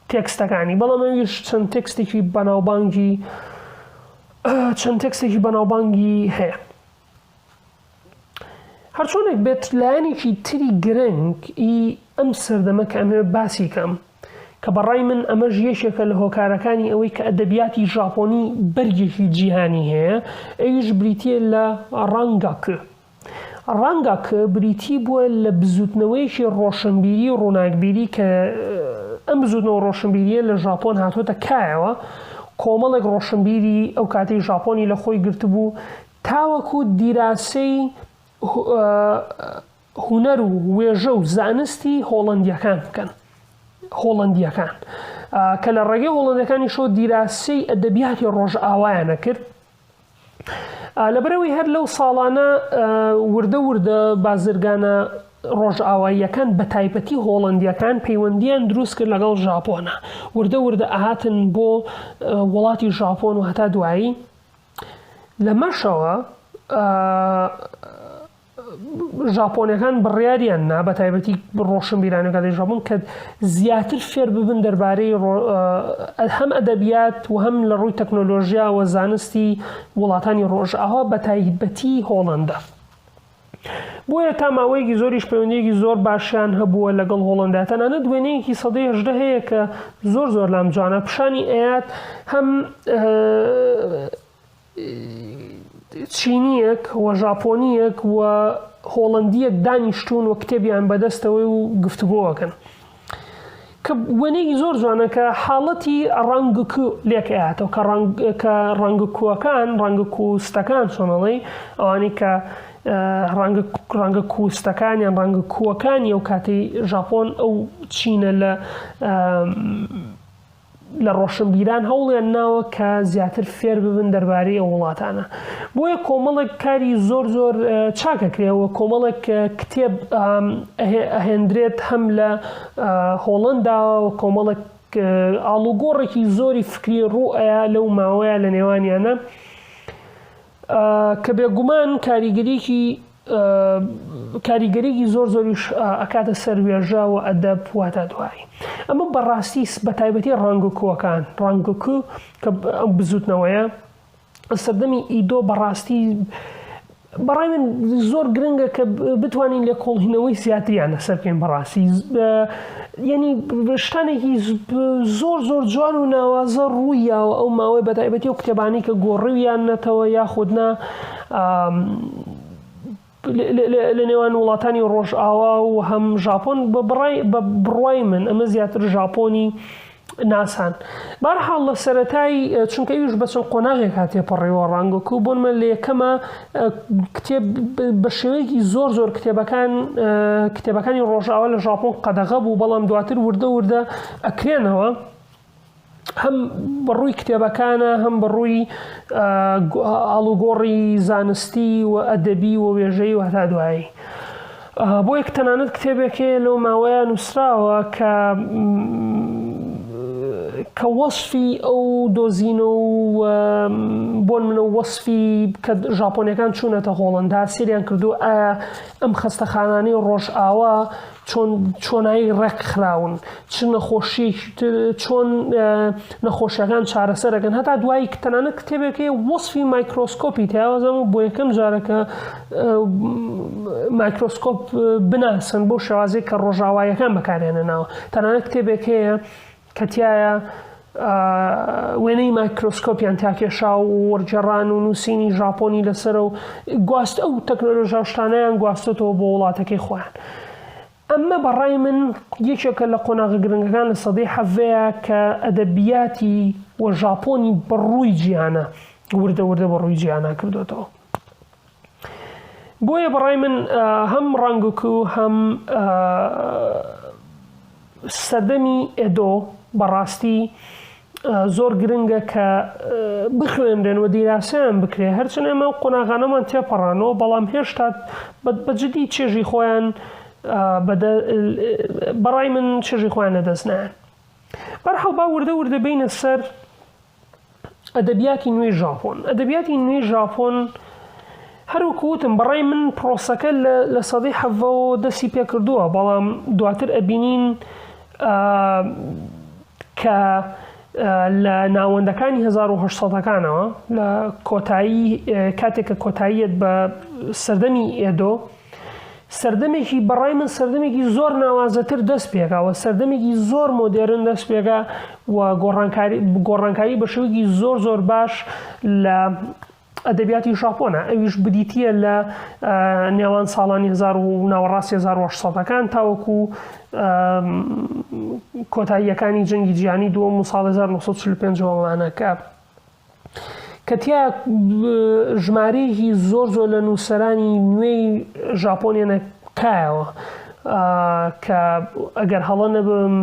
تێکستەکانی بەڵام ئەویش چەند تێکستێکی بەناوبانگی هەیە هەرچۆنێک بێت لایەنێکی تری گرنگ ئەم سەردەمە کە ئەمێ باسی کەم کە بەڕای من ئەمەش یەکێکە لە هۆکارەکانی ئەوەی کە ئەدەبیاتی ژاپۆنی بەرگێکی جیهانی هەیە ئەویش بریتیە لە ڕانگاکە بریتی بووە لە بزوتنەوەیەکی ڕۆشنبیری و ڕووناکبیری کە ئەم بزوتنەوە ڕۆشنبیریە لە ژاپۆن هاتوۆتە کایەوە کۆمەڵێک ڕۆشنبیری ئەو کاتەی ژاپۆنی لە خۆی گرتبوو تاوەکو دیراسەی هونەر و وێژە و زانستی هۆڵەندیەکان بکەن هۆڵەندیەکان کە لە ڕێگەی هۆڵەندیەکانی شۆ دیراسی ئەدەبیاتی ڕۆژئاوایانە کرد لەبەرەوەی هەر لەو ساڵانە وردە بازرگانە ڕۆژئاواییەکان بە تایبەتی هۆڵەندیەکان پەیوەندیان دروست کرد لەگەڵ ژاپۆنە وردە ئاهاتن بۆ وڵاتی ژاپۆن و هەتا دوایی لەمەشەوە ژاپۆنیەکان بڕیاریان نا بە تایبەتی ڕۆشنبیرانەکانی ژاپۆن کە زیاتر فێر ببن دەربارەی هەم ئەدەبیات و هەم لە ڕووی تەکنۆلۆژیا و زانستی وڵاتانی ڕۆژئاوا بە تایبەتی هۆڵەندە بۆیە تا ماوەیەکی زۆریش پەیوەندیەکی زۆر باشیان هەبووە لەگەڵ هۆڵەندا تەنانەت دوێنەیەکی سەدەی 18 هەیە کە زۆر لام جوانە پیشانی ئەیات هەم چینیەک و ژاپۆنیەک و هۆڵەندیەک دانیشتون و کتێبیان بەدەستەوەی و گفتوگۆەکەن کە وێنەیەکی زۆر جوانە کە حاڵەتی ڕەنگکو لێکەیاتەوە کە ڕەنگکوستەکان چۆنەڵێ ئەوانەی کە ڕەنگە کوستەکانیان ڕەنگە کووەکانی ئەو کاتی ژاپۆن ئەو چینە لە ڕۆشنبیران هەوڵیان ناوە کە زیاتر فێر ببن دەربارەی ئەو وڵاتانە بۆیە کۆمەڵێک کاری زۆر چاکەکرێەوە کۆمەڵێک کتێب ئەهێندرێت هەم لە هۆڵەندا و کۆمەڵێک ئاڵوگۆڕێکی زۆری فکری ڕوئەیە لەو ماوەیە لە نێوانیانە کە بێگومان کاریگەریەکی زۆریش ئەکاتە سەر وێژە و ئەدەب واتە دوایی ئەمە بەڕاستی بە تایبەتی ڕەنگکووەکان ڕەنگکو کە ئەو بزوتنەوەیە سەردەمی ئیدۆ بەڕاستی بەڕای من زۆر گرنگە کە بتوانین لێ کۆڵهینەوەی زیاتریان لەسەر بکەین بەڕاستی یعنی شتانێکی زۆر جوان و ناوازە ڕوویەوە ئەو ماوەی بە تایبەتی و کتێبانی کە گۆڕیویان نەتەوە یاخودنا لە نێوان وڵاتانی ڕۆژئاوا و هەم ژاپۆن بە بڕوای من ئەمە زیاتر ژاپۆنی ناسان بەرحاڵ لە سەرەتای چونکە ئەویش بە چەند قۆناغێک هاتێ پەڕێوە ڕەنگەکو بۆن من لە یەکەمە کتێب بە شێوەیەکی زۆر کتێبەکانی ڕۆژئاوا لە ژاپۆن قەدەغە بوو بەڵام دواتر وردە ئەکرێنەوە هەم بەڕووی کتێبەکانە هەم بەڕووی ئاڵوگۆڕی زانستی و ئەدەبی و وێژەی و هەتا دوایی بۆ یەک تەنانەت کتێبێکێ لەو ماوەیە نووسراوە کە وەصفی ئەو دۆزینە و بۆن منە وەصفی کە ژاپۆنیەکان چوونەتە هۆڵەندا سێریان کردو ئایا ئەم خەستەخانانەی ڕۆژئاوا چۆنایی ڕێکخراون چۆن نەخۆشیەکان چارەسەرەکەن هەتا دوایی تەنانەت کتێبێکی وەصفی مایکرۆسکۆپی تیاوەزەمە بۆ یەکەم جارەکە مایکرۆسکۆپ بناسن بۆ شێوازەی کە ڕۆژئاواییەکان بەکارهێننەوە تەنانەت کتێبێک هەیە کە تایە وێنەی مایکرۆسکۆپیان تاکێشا و وەرجێڕان و نووسینی ژاپۆنی لەسەرە و گواست ئەو تەکنۆلۆژیا شتانەیان گواستێتەوە بۆ وڵاتەکەی خۆیان ئەمە بەڕای من یەکێکە لە قۆناغە گرنگەکان لە سەدەی حەڤەیە کە ئەدەبیاتی و ژاپۆنی بەڕووی جیهانە وردە بەڕووی جیهانە کردوێتەوە بۆیە بەڕای من هەم ڕەنگکو هەم سەردەمی ئێدۆ بەڕاستی زۆر گرنگە کە بخوێنرێن و دیراسیان بکرێ هەرچەند ئێمە قۆناغانەمان تێپەڕانەوە بەڵام هێشتا بەجددی چێژی خۆیان بەڕای من چێژی خۆیان لەدەست نایەن بەرحەڵ با وردە بینە سەر ئەدەبیاتی نوێی ژاپۆن ئەدەبیاتی نوێی ژاپۆن هەروەکو وتم بەڕای من پرۆسەکە لە سەدەی حەڤەوە دەستی پێکردووە بەڵام دواتر ئەبینین کە لە ناوەندەکانی 1800ەکانەوە لە کۆتایی کاتێک کە کۆتاییەت بە سەردەمی ئێدۆ سەردەمێکی بەڕای من سەردەمێکی زۆر ناوازەتر دەست پێکاوە سەردەمێکی زۆر مۆدێرن دەست پێکا و گۆڕانکاری بە شێوەیەکی زۆر باش لە ئەدەبیاتی ژاپۆنە ئەویش بدیتیە لە نێوان ساڵانی ناوەڕاستی 1800ەکان تاوەکو کۆتاییەکانی جەنگی جیهانی دووەم و ساڵی 1945 کە تیا ژمارەیەکی زۆر لە نووسەرانی نوێی ژاپۆنیانە کایەوە کە ئەگەر هەڵە نەبم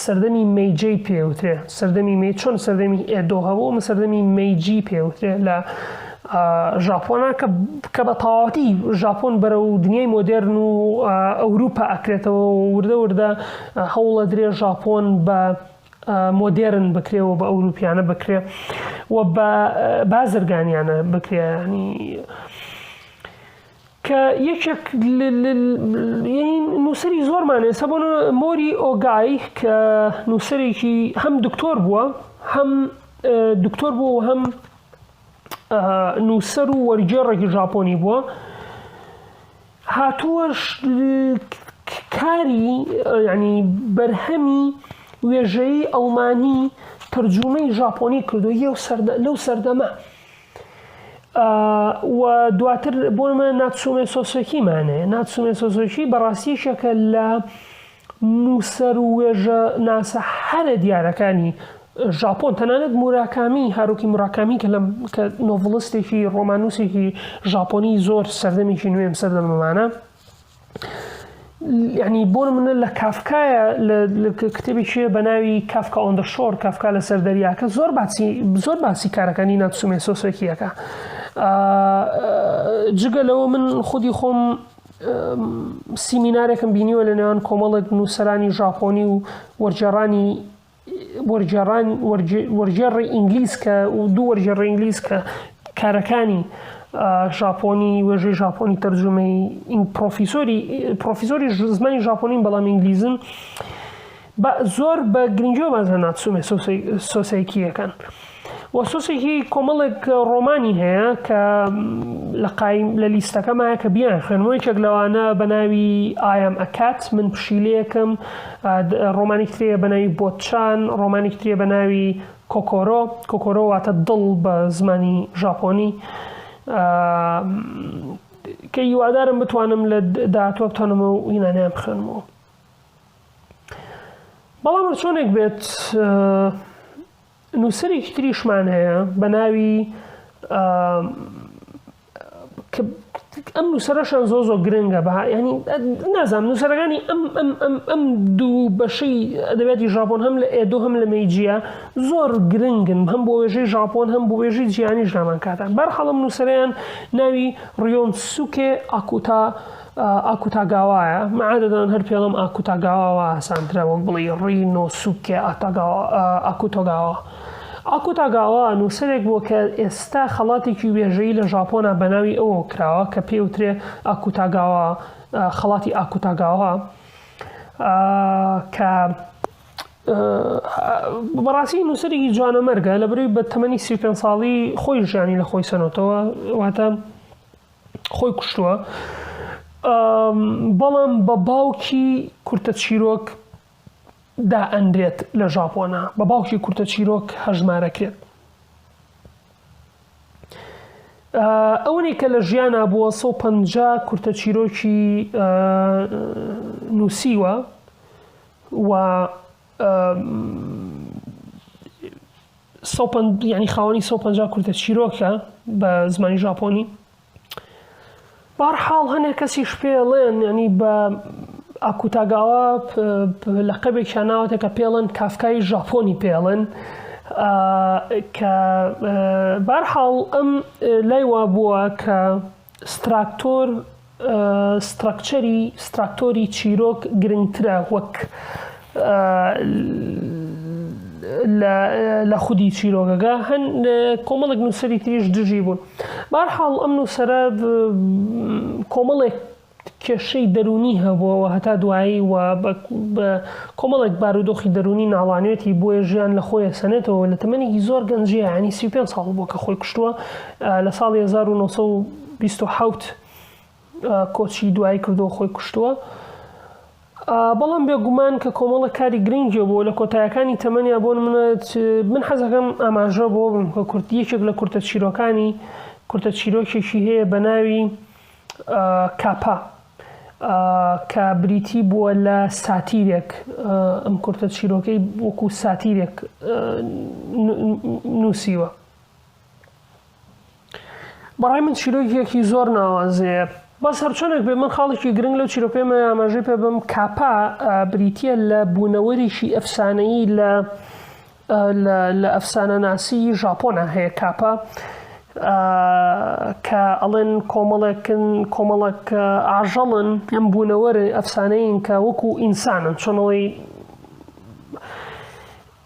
سەردەمی مەیجەی پێوترێ سەردەمی مەی چۆن سەردەمی ئێدۆ هەبوو ئەمە سەردەمی مەیجی پێوترێ لە ژاپۆنا کە بە تەواوەتی ژاپۆن بەرەو دنیای مۆدێرن و ئەوروپا ئەکرێتەوە وردە وردە هەوڵە درێ ژاپۆن بە مۆدێرن بکرێەوە بە ئەوروپیانە بکرێ و بە بازرگانیانە بکرێ ینی کە یەکێک نووسری زۆرمانێ سەبۆن مۆری ئۆگای کە نووسەرێکی هەم دکتۆر بووە هەم دکتۆر بووە و هەم نووسەر و وەرگێڕێکی ژاپۆنی بووە هاتووەش کاری ینی بەرهەمی وێژەی ئەڵمانی تەرجومەی ژاپۆنی کردو لەو سەردەمە و دواتر بۆمە ناتسومێ سۆسۆکیمانەیە ناتسومێ سۆسۆکی بەڕاستیشەکە لە نووسەر و وێژە ناسە هەرە دیارەکانی ژاپۆن تەنانەت موراکامی هاروکی موراکامی کە نۆڤڵستێکی ڕۆمانوسێکی ژاپۆنی زۆر سەردەمێکی نوێم سەردەمەمانە یعنی بۆ منە لە کافکایە لە کتێبێکی بە ناوی کافکا ئۆن دە شۆر کافکا لە سەر دەریاکە زۆر باسی کارەکانی ناتسومێ سۆسۆکیەکە جگە لەوە من خودی خۆم سیمینارێکم بینیوە لە نێوان کۆمەڵێک نووسەرانی ژاپۆنی و وەرگێڕی ئینگلیز کە و دوو وەرگێڕی ئینگلیز کە کارەکانی ژاپۆنی وێژەی ژاپۆنی تەرجمەی پرۆفیسۆری زمانی ژاپۆنین بەڵام ئینگلیزن زۆر بە گرنگیەوە بازە ناتسومێ سۆسۆکیەکان و سۆسۆکی کۆمەڵێک ڕۆمانی هەیە کە لە لیستەکەمایە کە بیان خوێنمەوەیەکێک لەوانە بە ناوی ئایام ئەکات من پشیلەیەکم ڕۆمانێک ترێە بە ناوی بۆتچان ڕۆمانێک ترێە بە ناوی کۆکۆرۆ واتە دڵ بە زمانی ژاپۆنی کە هیوادارم بتوانم لە داهاتوە بتوانمەوە هینانیان بخوێنمەوە بەڵام چۆنێک بێت نووسەرێکی تریشمان هەیە بە ناوی ئەم نووسەرەشان زۆ گرنگە بە ینی نازانم نووسەرەکانی ئەم دوو بەشەی ئەدەبیاتی ژاپۆن هەم لە ئێدۆ هەم لە مەیجیە زۆر گرنگن هەم بۆ وێژەی ژاپۆن هەم بۆ وێژەی جیهانیش نامان کاتان بەرحەڵم نووسەرەیان ناوی ڕیۆنسوکێ ئاکوتاگاوایە معادەدان هەر پێڵم ئاکوتاگاوە ئاسانترە وەک بڵێ ڕینۆسوکێ ئاکوتۆگاوە ئاکوتاگاوە نووسەرێک بووە کە ئێستا خەڵاتێکی وێژەی لە ژاپۆنە بە ناوی ئەوە کراوە کە پێوترێ ئاکوتاگاوە خەڵاتی ئاکوتاگاوە کە بەڕاستی نووسەرێکی جوانەمەرگە لەبەرەوەی بە تەمەنی 35 ساڵی خۆی ژیانی لە خۆی سەنۆتەوە واتە خۆی کوشتووە بەڵام بە باوکی کورتە چیرۆک دا ئەندرێت لە ژاپۆنە بە باوکی کورتە چیرۆک هەژمارەکرێت ئەوەی کە لە ژیانە بووە 150 کورتە چیرۆکی نووسیوە و ینی خاوەنی 150 کورتە چیرۆکە بە زمانی ژاپۆنی بەهەرحاڵ هەنێک کەسیش پێڵێن ینی بە ئاکوتاگاوە لەقەبێکیان ناوەتە کە پێڵێن کافکای ژاپۆنی پێڵێن کە بەهەرحاڵ ئەم لای وا بووە کە ستراکچەری چیرۆک گرنگترە وەک لە خودی چیرۆکەکە هەن کۆمەڵێک نووسەری تریش دژی بوون بەهەرحاڵ ئەم نووسەرە کۆمەڵێک کێشەی دەرونی هەبووەوە هەتا دوایی و بە کۆمەڵێک بارودۆخی دەرونی ناڵانێتی بۆیە ژیان لە خۆی سەنێتەوە لە تەمەنێکی زۆر گەنجیە ینی 35 ساڵ بووە کە خۆی کوشتووە لە ساڵی 1927 کۆچی دوایی کردەوە خۆی کوشتووە بەڵام بێگومان کە کۆمەڵە کاری گرنگی بووە لە کۆتایەکانی تەمەنیا بۆ من حەزەکەم ئاماژە بۆ بم کە یەکێک لە کورتە چیرۆکانی کورتە چیرۆکێکی هەیە بە ناوی کاپا کە بریتی بووە لە ساتیرێک ئەم کورتە چیرۆکەی وەکو ساتیرێک نووسیوە بەڕای من چیرۆکێکی زۆر ناوازەیە بەس هەرچۆنێک بێ من خاڵێکی گرنگ لەو چیرۆکەمە ئاماژەی پێ بم کاپا بریتیە لە بوونەوەریشی ئەفسانەیی لە ئەفسانە ناسی ژاپۆنە هەیە کاپا کە ئەڵێن کۆمەڵێک ئاژەڵن ئەم بوونەوەرە ئەفسانەیین کە وەکو ئینسانن چۆنەوەی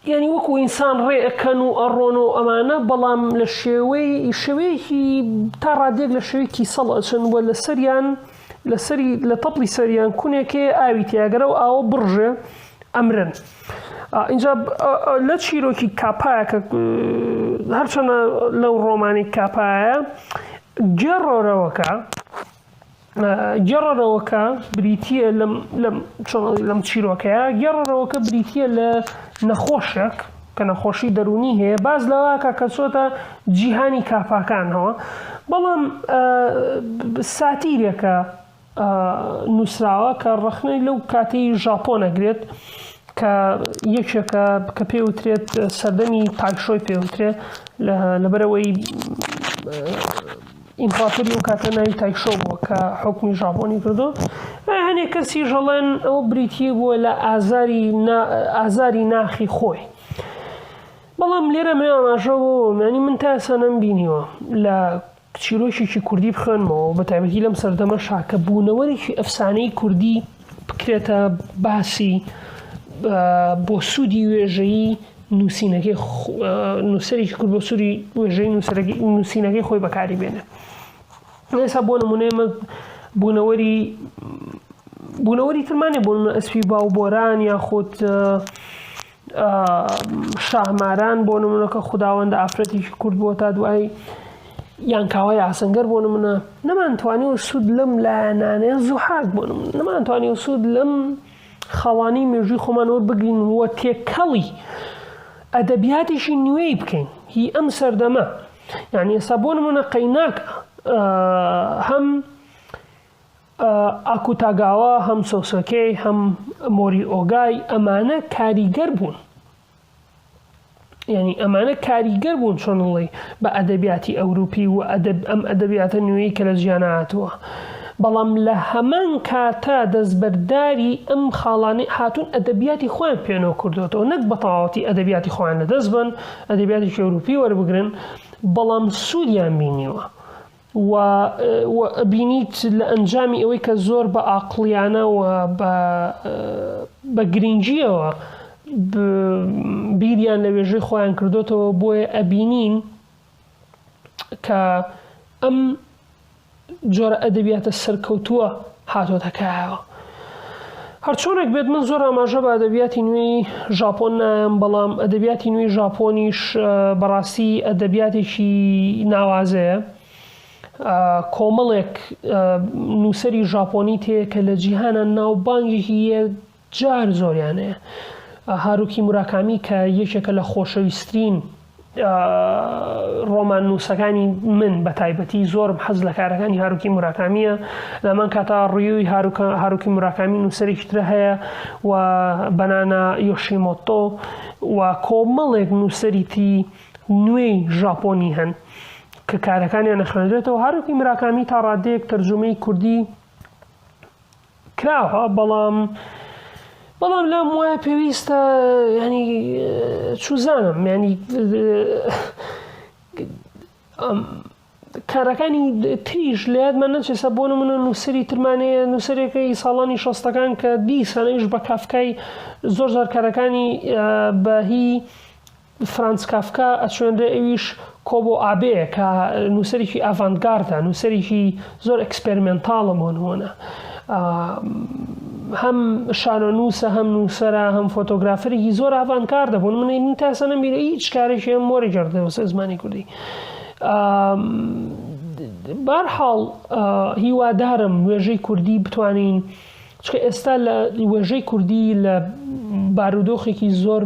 یعنی وەکو ئینسان ڕێئەکەن و ئەڕۆن و ئەمانە بەڵام لە شێوەیەکی تا ڕادێک لە شێوەیەکی سەڵ ئەچن وە لە تەپڵی سەریان کونێکێ ئاوی تیاگەرە و ئاوە بڕژێ ئەمرن. اینجا لە چیرۆکی کاپایە کە هەرچەنە لەو ڕۆمانی کاپایە گێڕەرەوەکە بریتیە لەم چیرۆکەیە گێڕەرەوەکە بریتیە لە نەخۆشێک کە نەخۆشی دەرونی هەیە باز لەواکە کە چۆتە جیهانی کاپاکانەوە بەڵام ساتیرێکە نووسراوە کە ڕەخنەی لەو کاتەی ژاپۆن ئەگرێت کە یەکێکە کە پێوترێت سەردەمی تایشۆی پێوترێت لەبەرەوەی ئیمپراتۆری و کاتە ناوی تایشۆ بووە کە حکمی ژاپۆنی کردو. هەنێک کەسی ژەڵێن ئەو بریتیە بووە لە ئازاری ناخی خۆی بەڵام لێرە مێ ئاماژەوە ینی من تا ئێستا نەمبینیوە لە چیرۆکێکی کوردی بخوێنمەوە بە تایبەتی لەم سەردەمەشا کە بوونەوەرێکی ئەفسانەی کوردی بکرێتە باسی بۆ سوودی وێژەیی نووسەرێکی کورد بۆ سوودی وێژەی نووسینەکەی خۆی بەکاری بێنێ. ئێستا بۆ نمونەیە بوونەوەری ترمانێ بۆ ئەسپی باوبۆران یاخود شاهماران بۆ نمونەکە خوداوەندە ئافرەتێکی کورد بۆ تا دوای یان کاوای ئاسەنگەر بۆ نمونە نەمانتوانیوە سوود لەم لایەنانەیە زوحاک بۆ نمونە نەمانتوانیوە سوود لەم خەڵانی مێژووی خۆمان وەربگرین وە تێکەڵی ئەدەبیاتێکی نوێی بکەین هی ئەم سەردەمە یعنی ئێستا بۆ نمونە قەیناک هەم ئاکوتاگاوا هەم سۆسۆکەی هەم مۆری ئۆگای ئەمانە کاریگەر بوون یعنی ئەمانە کاریگەر بوون چۆنڵی بە ئەدەبیاتی ئەوروپی و ئەم ئەدەبیاتە نوێی کە لە ژیانە هاتووە بەڵام لە هەمان کاتە دەستبەرداری ئەم خاڵانەی هاتوون ئەدەبیاتی خۆیان پێنەوە کردوێتەوە نەک بە تەواوەتی ئەدەبیاتی خۆیان لەدەست بن ئەدەبیاتێکی ئەوروپی وەربگرن بەڵام سوودیان بینیوە و بینیت لە ئەنجامی ئەوەی کە زۆر بە ئاقلیانە و بە گرنگیەوە بیریان لە وێژەی خۆیان کردوێتەوە بۆیە ئەبینین کە ئەم جۆرە ئەدەبیاتە سەرکەوتووە هاتۆتەکایەوە. هەرچۆنێک بێت من زۆر ئاماژە بە ئەدەبیاتی نوێی ژاپۆن نایم بەڵام ئەدەبیاتی نوێی ژاپۆنیش بەڕاستی ئەدەبیاتێکی ناوازەیە کۆمەڵێک نووسەری ژاپۆنی تەیە کە لە جیهانە ناوبانگێکی جار زۆریانەیە. هاروکی موراکامی کە یەکێکە لە خۆشەویستترین ڕۆمان نووسەکانی من بە تایبەتی زۆرم حەز لە کارەکانی هاروکی موراکامیە لەمان کاتا ڕووی هاروکی موراکامی نووسەرێکی ترە هەیە و بەنانە یۆشیمۆتۆ و کۆمەڵێک نووسەریتی نوێی ژاپۆنی هەن کە کارەکانیان نەخوێنرێتەوە. هاروکی موراکامی تا ڕادەیەک تەرجمەی کوردی کراوە بەڵام لەم وایە پێویستە ینی چوزانم ینی کارەکانی تریش لە یادمان نەچێسە بۆ نمونە نووسەری ترمانەیە نووسەرێکەی ساڵانی 60ەکان کە دیسانەیش بە کافکای زۆر جار کارەکانی بەهی فرانس کافکا ئەچوێنرێ ئەویش کۆبۆ ئابەیە کە نووسەرێکی ئاڤانگاردە نووسەرێکی زۆر ئەکسپێریمنتاڵە بۆ نمونە هەم شانۆنووسە هەم نووسەرە هەم فۆتۆگرافەرێکی زۆر ئاڤانگاردە بۆ نمونە من تا ئێستا نەمبینە هیچ کارێکی ئەم مۆری گەردەوە زمانی کوردی. بەرحاڵ هیوادارم وێژەی کوردی بتوانین چکە ئێستا لە وێژەی کوردی لە بارودۆخێکی زۆر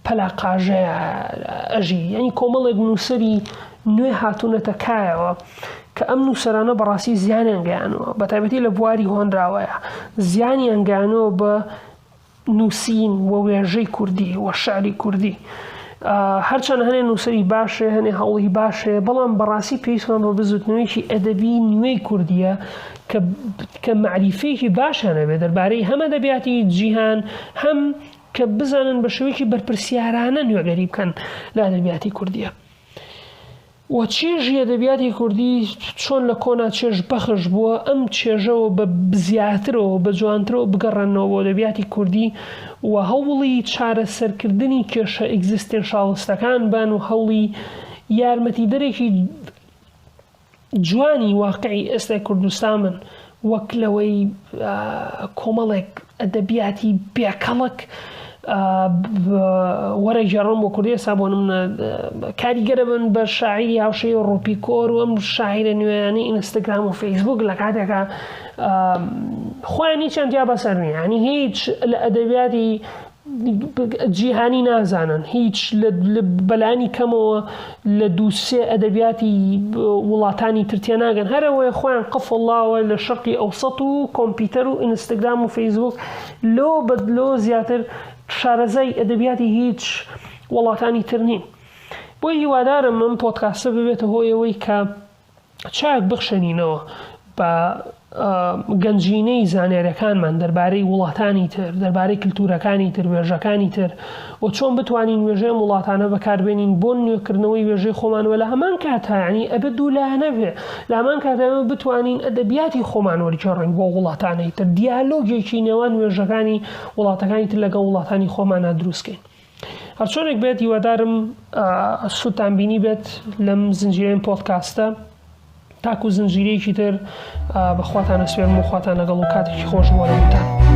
پەلاقاژەیە ئەژی یعنی کۆمەڵێک نووسەری نوێ هاتوونەتە کایەوە کە ئەم نووسەرانە بەڕاستی زیانیان گەیانەوە بە تایبەتی لە بواری هۆنراوەیە زیانیان گەیانەوە بە نووسین و وێژەی کوردی و شعری کوردی هەرچەند هەنێ نووسری باشێ هەنێ هەوڵی باشێ بەڵام بەڕاستی پێویستمان بە بزوتنەوەیکی ئەدەبی نوێی کوردیە کە معریفەیەکی باشانە بێ دەربارەی هەم ئەدەبیاتی جیهان هەم کە بزانن بە شێوەیەکی بەرپرسیارانە نوێگەری بکەن لە ئەدەبیاتی کوردیە. و چێژی ئەدەبیاتی کوردی چۆن لە کۆنا چێژ بەخش بووە ئەم چێژەوە بە زیاترەوە بە جوانترەوە بگەڕێنەوە بۆ ئەدەبیاتی کوردی و هەوڵی چارەسەرکردنی کێشە ئێگزیستێنشاڵستەکان بن و هەوڵی یارمەتیدەرێکی جوانی واقعی ئێستای کوردستان من وەک لەوەی کۆمەڵێک ئەدەبیاتی بێکەڵک وەرە ژێڕم بۆ کوردی ئێستا بۆ نمونە کاریگەرە بن بە شاعیری هاوشەی ڕۆپیکۆر و ئەم شاعیرە نوێیانەی ئینستاگرام و فەیسبوک لە کاتێکە خۆیان هیچیان جیا بەسەر نییە ینی هیچ لە ئەدەبیاتی جیهانی نازانن هیچ بەلانی کەمەوە لە دووسێ ئەدەبیاتی وڵاتانی ترتیا ناگەن هەرەوەی خۆیان قفڵاوە لە شەرقی ئەوسەط و کۆمپیوتەر و ئینستاگرام و فەیسبوک لۆ زیاتر شارەزای ئەدەبیاتی هیچ وڵاتانی تر نین. بۆی هیوادارم من پۆدکاستە ببێتە هۆی ئەوەی کە چاک بخشێنینەوە بە گەنجینەی زانیاریەکانمان دەربارەی وڵاتانی تر دەربارەی کلتورەکانی تر وێژەکانی تر و چۆن بتوانین وێژەی وڵاتانە بەکاربێنین بۆ نوێکردنەوەی وێژەی خۆمانوە لە هەمان کاتە ینی ئەبێ دوولایەنە بێ لە هەمان کاتەوە بتوانین ئەدەبیاتی خۆمان وەرگێڕین بۆ وڵاتانەی تر دیالۆگێکی نێوان وێژەکانی وڵاتەکانی تر لەگەڵ وڵاتانی خۆمانە دروستکەین. هەرچۆنێک بێت هیوادارم سوودتان بینی بێت لەم زنجیرەی پۆدکاستە تاکو زنجیرەیەکی تر بەخواتانە سوێرم و خواتان لەگەڵ و کاتێکی خۆش بۆ لەگەڵتان.